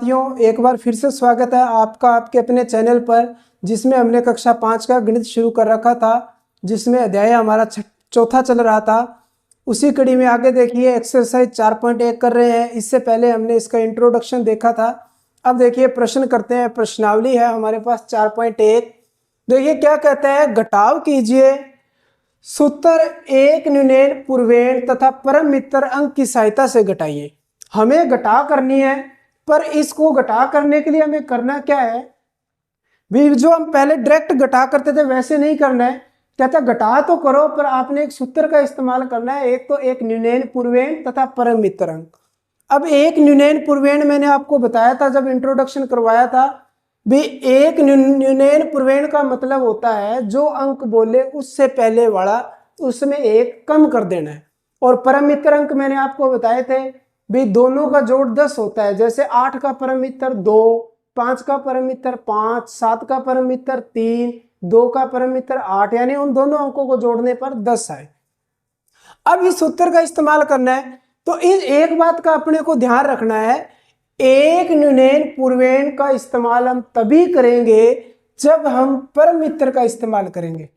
साथियों, एक बार फिर से स्वागत है आपका आपके अपने चैनल पर, जिसमें हमने कक्षा 5 का गणित शुरू कर रखा था, जिसमें अध्याय हमारा चौथा चल रहा था। उसी कड़ी में आगे देखिए एक्सरसाइज 4.1 कर रहे हैं। इससे पहले हमने इसका इंट्रोडक्शन देखा था। अब देखिए प्रश्न करते हैं। प्रश्नावली है हमारे पास 4.1। देखिए क्या कहता है, घटाव कीजिए सूत्र एक न्यूनैन पूर्वेण तथा परम मित्र अंक की सहायता से घटाइए। हमें घटा करनी है, पर इसको घटा करने के लिए हमें करना क्या है भी, जो हम पहले डायरेक्ट घटा करते थे वैसे नहीं करना है। कहता घटा तो करो, पर आपने एक सूत्र का इस्तेमाल करना है। एक तो एक न्यूनैन पूर्वेण तथा परम मित्र अंक। अब एक न्यूनैन पूर्वेण मैंने आपको बताया था जब इंट्रोडक्शन करवाया था भी, एक न्यूनैन पूर्वेण का मतलब होता है जो अंक बोले उससे पहले वाला उसमें एक कम कर देना है। और परम मित्र अंक मैंने आपको बताए थे भी, दोनों का जोड़ 10 होता है। जैसे 8 का परम मित्र 2, 5 का परम मित्र 5, 7 का परम मित्र 3, 2 का परम मित्र 8, यानी उन दोनों अंकों को जोड़ने पर 10 आए। अब इस सूत्र का इस्तेमाल करना है, तो इस एक बात का अपने को ध्यान रखना है, एक न्यूनैन पूर्वेण का इस्तेमाल हम तभी करेंगे जब हम परम मित्र का इस्तेमाल करेंगे।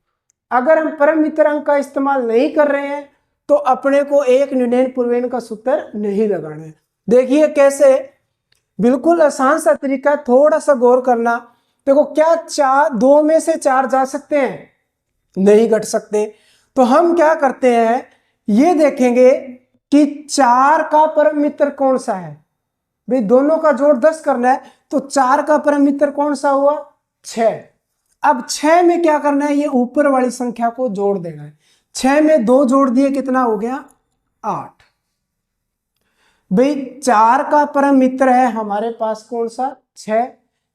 अगर हम परम मित्र अंक का इस्तेमाल नहीं कर रहे हैं तो अपने को एक न्यूनैन पूर्वेण का सूत्र नहीं लगाना है। देखिए कैसे, बिल्कुल आसान सा तरीका, थोड़ा सा गौर करना। देखो क्या 2 में से 4 जा सकते हैं? नहीं घट सकते। तो हम क्या करते हैं, ये देखेंगे कि 4 का परम मित्र कौन सा है। भाई दोनों का जोड़ 10 करना है, तो 4 का परम मित्र कौन सा हुआ? 6। अब 6 में क्या करना है, ये ऊपर वाली संख्या को जोड़ देना है। 6 में 2 जोड़ दिए, कितना हो गया? 8। भाई 4 का परम मित्र है हमारे पास कौन सा? 6।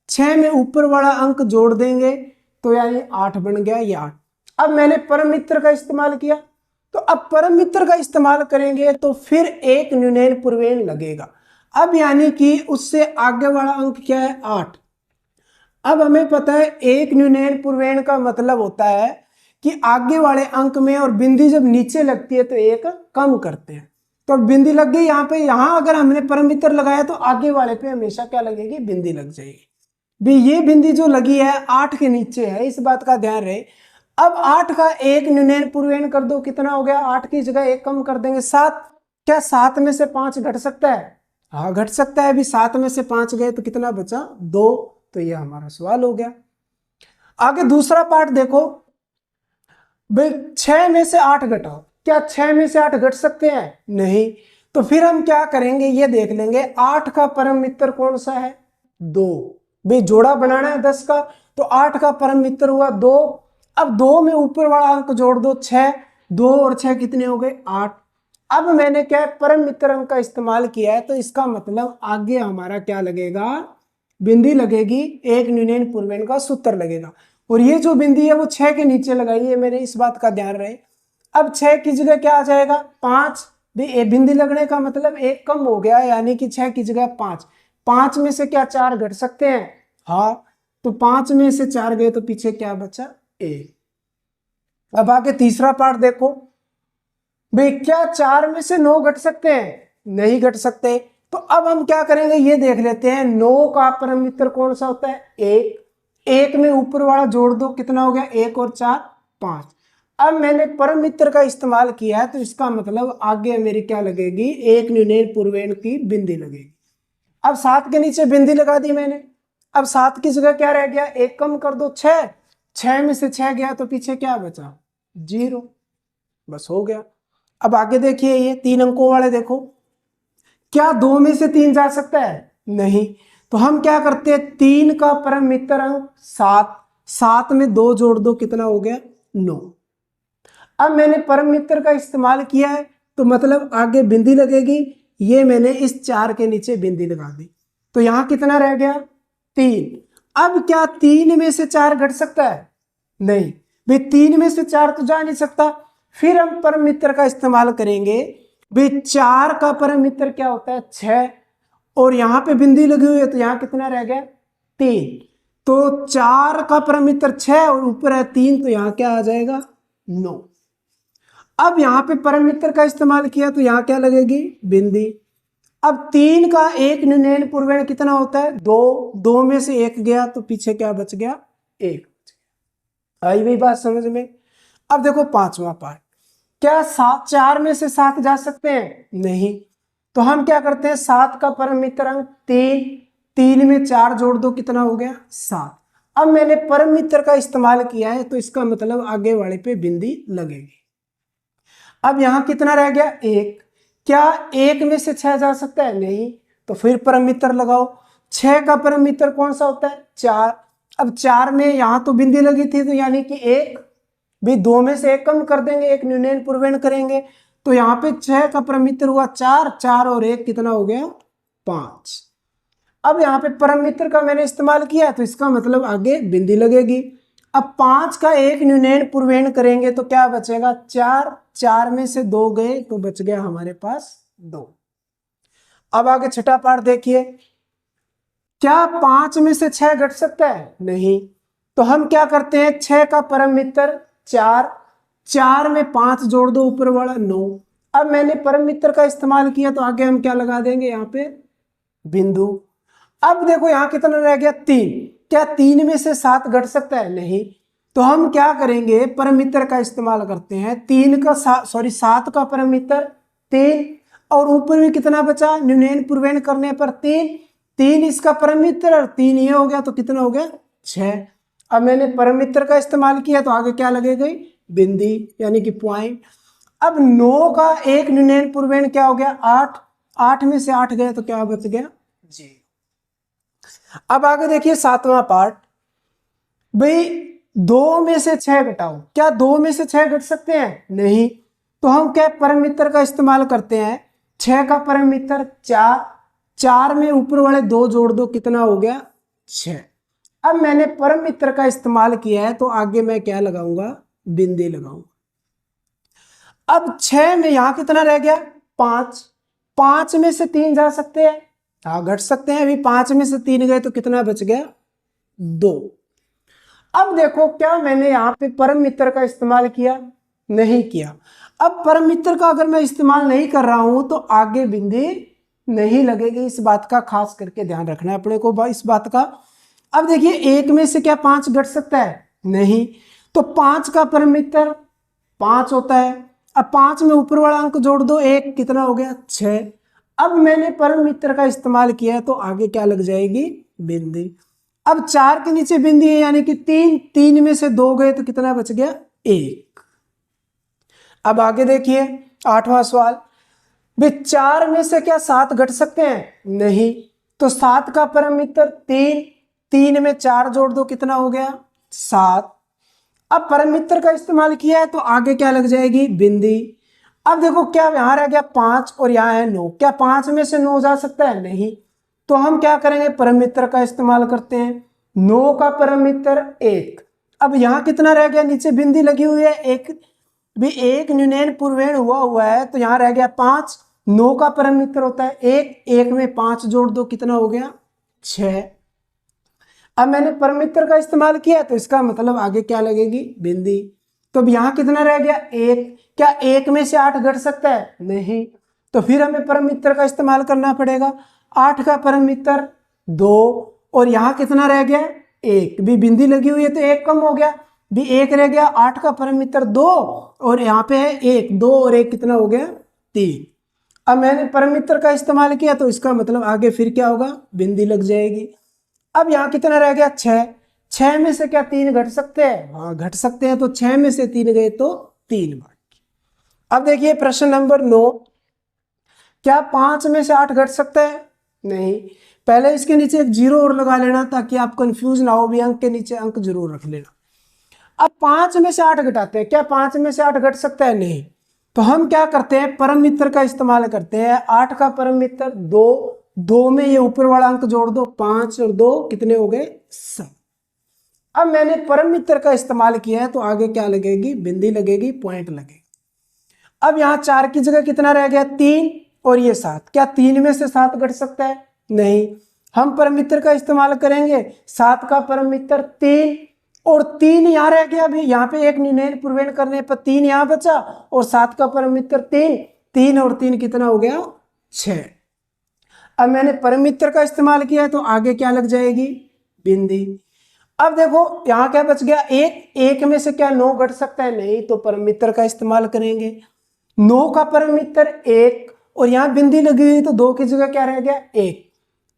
6 में ऊपर वाला अंक जोड़ देंगे तो यानी 8 बन गया, ये 8। अब मैंने परम मित्र का इस्तेमाल किया, तो अब परम मित्र का इस्तेमाल करेंगे तो फिर एक न्यूनैन पूर्वेण लगेगा। अब यानी कि उससे आगे वाला अंक क्या है? 8। अब हमें पता है एक न्यूनैन पूर्वेण का मतलब होता है कि आगे वाले अंक में और बिंदी जब नीचे लगती है तो एक कम करते हैं। तो बिंदी लग गई यहाँ पे, यहाँ अगर हमने परम मित्र लगाया तो आगे वाले पे हमेशा क्या लगेगी? बिंदी लग जाएगी। भी ये बिंदी जो लगी है 8 के नीचे है, इस बात का ध्यान रहे। अब 8 का एक न्यूनैन पूर्वेण कर दो, कितना हो गया? 8 की जगह एक कम कर देंगे, 7। क्या 7 में से 5 घट सकता है? हाँ घट सकता है। अभी 7 में से 5 गए तो कितना बचा? 2। तो ये हमारा सवाल हो गया। आगे दूसरा पार्ट देखो भाई, 6 में से 8 घटाओ। क्या 6 में से 8 घट सकते हैं? नहीं। तो फिर हम क्या करेंगे, ये देख लेंगे 8 का परम मित्र कौन सा है? 2। भाई जोड़ा बनाना है 10 का, तो 8 का परम मित्र हुआ 2। अब 2 में ऊपर वाला अंक जोड़ दो, 6। 2 और 6 कितने हो गए? 8। अब मैंने क्या परम मित्र अंक का इस्तेमाल किया है, तो इसका मतलब आगे हमारा क्या लगेगा? बिंदी लगेगी, एक न्यूनैन पूर्वेण का सूत्र लगेगा। और ये जो बिंदी है वो 6 के नीचे लगाई है मैंने, इस बात का ध्यान रहे। अब 6 की जगह क्या आ जाएगा? 5। भी बिंदी लगने का मतलब एक कम हो गया, यानी कि 6 की जगह 5। 5 में से क्या 4 घट सकते हैं? हाँ। तो 5 में से 4 गए तो पीछे क्या बचा? 1। अब आगे तीसरा पार्ट देखो भाई, क्या 4 में से 9 घट सकते हैं? नहीं घट सकते। तो अब हम क्या करेंगे, ये देख लेते हैं 9 का परम मित्र कौन सा होता है? 1। 1 में ऊपर वाला जोड़ दो, कितना हो गया? 1 और 4 5। अब मैंने परम मित्र का इस्तेमाल किया है, तो इसका मतलब आगे मेरी क्या लगेगी? एक न्यूनैन पूर्वेण की बिंदी लगेगी। अब 7 के नीचे बिंदी लगा दी मैंने। अब 7 की जगह क्या रह गया? एक कम कर दो, 6। 6 में से 6 गया तो पीछे क्या बचा? 0। बस हो गया। अब आगे देखिए, ये 3 अंकों वाले देखो, क्या 2 में से 3 जा सकता है? नहीं। तो हम क्या करते हैं, 3 का परम मित्र अंक 7। 7 में 2 जोड़ दो, कितना हो गया? 9। अब मैंने परम मित्र का इस्तेमाल किया है, तो मतलब आगे बिंदी लगेगी। ये मैंने इस 4 के नीचे बिंदी लगा दी, तो यहां कितना रह गया? 3। अब क्या 3 में से 4 घट सकता है? नहीं। भाई 3 में से 4 तो जा नहीं सकता। फिर हम परम मित्र का इस्तेमाल करेंगे। भाई 4 का परम मित्र क्या होता है? 6। और यहां पे बिंदी लगी हुई है, तो यहां कितना रह गया? 3। तो 4 का परम मित्र 6 और ऊपर है 3, तो यहां क्या आ जाएगा? 9। अब यहां पे परम मित्र का इस्तेमाल किया तो यहां क्या लगेगी? बिंदी। अब 3 का एक न्यूनयन पूर्वेण कितना होता है? 2। 2 में से 1 गया तो पीछे क्या बच गया? 1। आई वही बात समझ में? अब देखो 5वां पार्ट, क्या 4 में से 7 जा सकते हैं? नहीं। तो हम क्या करते हैं, 7 का परम मित्र अंक 3, 3 में 4 जोड़ दो, कितना हो गया? 7। अब मैंने परम मित्र का इस्तेमाल किया है तो इसका मतलब आगे वाले पे बिंदी लगेगी। अब यहां कितना रह गया? 1। क्या 1 में से 6 जा सकता है? नहीं। तो फिर परम मित्र लगाओ। 6 का परम मित्र कौन सा होता है? 4। अब 4 में यहां तो बिंदी लगी थी तो यानी कि 1 भी 2 में से 1 कम कर देंगे, एक न्यूनयन पूर्वेण करेंगे। तो यहाँ पे 6 का परम मित्र हुआ 4, 4 और 1 कितना हो गया? 5। अब यहाँ पे परम मित्र का मैंने इस्तेमाल किया तो इसका मतलब आगे बिंदी लगेगी। अब 5 का एक न्यूनयन पूर्वेण करेंगे तो क्या बचेगा? 4, 4 में से 2 गए तो बच गया हमारे पास 2। अब आगे छठा पार्ट देखिए, क्या 5 में से 6 घट सकता है? नहीं। तो हम क्या करते हैं, 6 का परम मित्र 4, 4 में 5 जोड़ दो, ऊपर वाला 9। अब मैंने परम मित्र का इस्तेमाल किया तो आगे हम क्या लगा देंगे? यहाँ पे बिंदु। अब देखो यहाँ कितना रह गया? 3। क्या 3 में से 7 घट सकता है? नहीं। तो हम क्या करेंगे, परम मित्र का इस्तेमाल करते हैं। 7 का परम मित्र 3 और ऊपर भी कितना बचा? न्यूनयन पूर्वेण करने पर 3, 3 इसका परम मित्र और 3 ये हो गया तो कितना हो गया? 6। अब मैंने परम मित्र का इस्तेमाल किया तो आगे क्या लगेगा? बिंदी यानी कि पॉइंट। अब 9 का एक न्यूनयन पूर्वेण क्या हो गया? 8। 8 में से 8 गए तो क्या बच गया? जी। अब आगे देखिए 7वां पार्ट, भाई 2 में से 6 घटाओ। क्या 2 में से 6 घट सकते हैं? नहीं। तो हम क्या परम मित्र का इस्तेमाल करते हैं। 6 का परम मित्र 4, 4 में ऊपर वाले 2 जोड़ दो, कितना हो गया? 6। अब मैंने परम मित्र का इस्तेमाल किया है तो आगे मैं क्या लगाऊंगा? बिंदी लगाऊंगा। अब 6 में यहां कितना रह गया? 5। 5 में से 3 जा सकते हैं? हाँ घट सकते हैं। अभी 5 में से 3 गए तो कितना बच गया? 2। अब देखो क्या मैंने यहाँ पे परम मित्र का इस्तेमाल किया? नहीं किया। अब परम मित्र का अगर मैं इस्तेमाल नहीं कर रहा हूं तो आगे बिंदी नहीं लगेगी। इस बात का खास करके ध्यान रखना है अपने को, इस बात का। अब देखिए 1 में से क्या 5 घट सकता है? नहीं। तो 5 का परम मित्र 5 होता है। अब 5 में ऊपर वाला अंक जोड़ दो, 1, कितना हो गया? 6। अब मैंने परम मित्र का इस्तेमाल किया है तो आगे क्या लग जाएगी? बिंदी। अब 4 के नीचे बिंदी है यानी कि 3, 3 में से 2 गए तो कितना बच गया? 1। अब आगे देखिए 8वां सवाल, भाई 4 में से क्या 7 घट सकते हैं? नहीं। तो 7 का परम मित्र 3, 3 में 4 जोड़ दो, कितना हो गया? 7। अब परम मित्र का इस्तेमाल किया है तो आगे क्या लग जाएगी? बिंदी। अब देखो क्या यहां रह गया 5 और यहां है 9। क्या 5 में से 9 जा सकता है? नहीं। तो हम क्या करेंगे, परम मित्र का इस्तेमाल करते हैं। 9 का परम मित्र 1। अब यहां कितना रह गया? नीचे बिंदी लगी हुई है, एक भी एक न्यूनयन पूर्वेण हुआ है तो यहां रह गया 5। 9 का परम मित्र होता है 1, 1 में 5 जोड़ दो, कितना हो गया? 6। अब मैंने परम मित्र का इस्तेमाल किया तो इसका मतलब आगे क्या लगेगी? बिंदी। तो अब यहां कितना रह गया? 1। क्या 1 में से 8 घट सकता है? नहीं। तो फिर हमें परम मित्र का इस्तेमाल करना पड़ेगा। 8 का परम मित्र 2 और यहां कितना रह गया? 1। भी बिंदी लगी हुई है तो 1 कम हो गया, भी 1 रह गया। 8 का परम मित्र 2 और यहाँ पे है 1, 2 और 1 कितना हो गया? 3। अब मैंने परम मित्र का इस्तेमाल किया तो इसका मतलब आगे फिर क्या होगा? बिंदी लग जाएगी। अब यहां कितना रह गया? 6। 6 में से क्या 3 घट सकते हैं? हाँ घट सकते हैं। तो 6 में से 3 गए तो 3 बाकी। अब देखिए प्रश्न नंबर 9, क्या 5 में से 8 घट सकता है? नहीं। पहले इसके नीचे एक 0 और लगा लेना ताकि आप कंफ्यूज ना हो, भी अंक के नीचे अंक जरूर रख लेना। अब 5 में से 8 घटाते हैं। क्या 5 में से 8 घट सकता है? नहीं। तो हम क्या करते हैं, परम मित्र का इस्तेमाल करते हैं। 8 का परम मित्र 2, 2 में ये ऊपर वाला अंक जोड़ दो, 5 और 2 कितने हो गए? 7। अब मैंने परम मित्र का इस्तेमाल किया है तो आगे क्या लगेगी? बिंदी लगेगी, पॉइंट लगेगी। अब यहां 4 की जगह कितना रह गया? 3 और ये 7। क्या 3 में से 7 घट सकता है? नहीं। हम परम मित्र का इस्तेमाल करेंगे। 7 का परम मित्र 3 और 3 यहां रह गया। अभी यहाँ पे एक न्यूनयन पूर्वेण करने पर 3 यहां बचा और 7 का परम मित्र 3, 3 और 3 कितना हो गया? 6। अब मैंने परम मित्र का इस्तेमाल किया तो आगे क्या लग जाएगी, बिंदी। अब देखो यहाँ क्या बच गया, एक में से क्या 9 घट सकता है, नहीं, तो परम मित्र का इस्तेमाल करेंगे। 9 का परम मित्र 1 और यहाँ बिंदी लगी हुई तो 2 की जगह क्या रह गया, 1।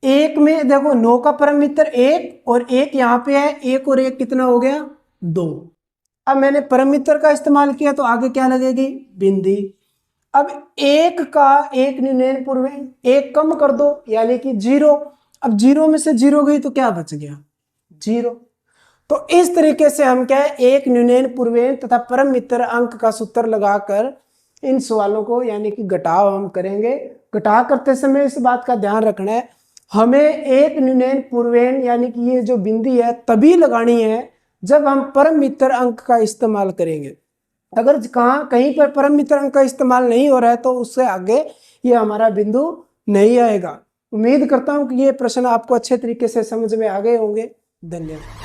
1 में देखो 9 का परम मित्र 1 और 1 यहाँ पे है, 1 और 1 कितना हो गया, 2। अब मैंने परम मित्र का इस्तेमाल किया तो आगे क्या लगेगी, बिंदी। अब 1 का एक न्यूनयन पूर्वेण, 1 कम कर दो यानी कि 0। अब 0 में से 0 गई तो क्या बच गया, 0। तो इस तरीके से हम क्या है, एक न्यूनयन पूर्वेण तथा परम मित्र अंक का सूत्र लगाकर इन सवालों को यानी कि घटाव हम करेंगे। घटाव करते समय इस बात का ध्यान रखना है, हमें एक न्यूनयन पूर्वेण यानी कि ये जो बिंदी है तभी लगानी है जब हम परम मित्र अंक का इस्तेमाल करेंगे। अगर कहीं पर परम मित्र अंक का इस्तेमाल नहीं हो रहा है तो उससे आगे ये हमारा बिंदु नहीं आएगा। उम्मीद करता हूँ कि ये प्रश्न आपको अच्छे तरीके से समझ में आ गए होंगे। धन्यवाद।